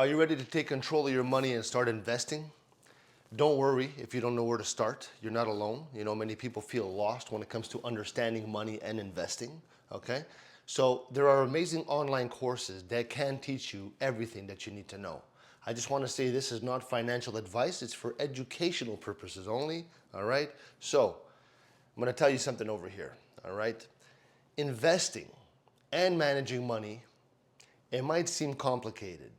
Are you ready to take control of your money and start investing? Don't worry if you don't know where to start. You're not alone. You know, many people feel lost when it comes to understanding money and investing, okay? So there are amazing online courses that can teach you everything that you need to know. I just want to say this is not financial advice. It's for educational purposes only, all right? So I'm going to tell you something over here, all right? Investing and managing money, it might seem complicated,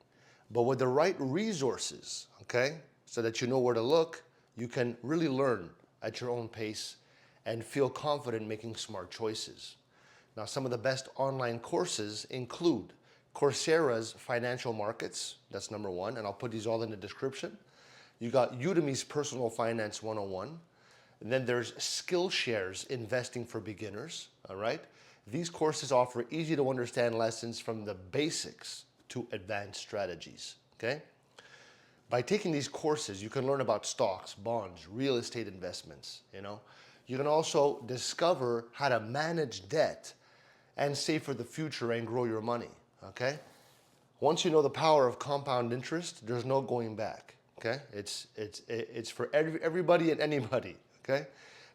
but with the right resources, okay, so that you know where to look, you can really learn at your own pace and feel confident making smart choices. Now, some of the best online courses include Coursera's Financial Markets, that's number one, and I'll put these all in the description. You got Udemy's Personal Finance 101. And then there's Skillshare's Investing for Beginners, all right? These courses offer easy to understand lessons from the basics to advanced strategies, okay? By taking these courses, you can learn about stocks, bonds, real estate investments, you know? You can also discover how to manage debt and save for the future and grow your money, okay? Once you know the power of compound interest, there's no going back, okay? It's for everybody and anybody, okay?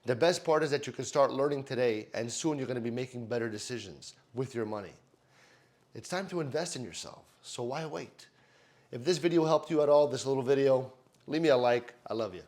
The best part is that you can start learning today and soon you're gonna be making better decisions with your money. It's time to invest in yourself, so why wait? If this video helped you at all, this little video, leave me a like. I love you.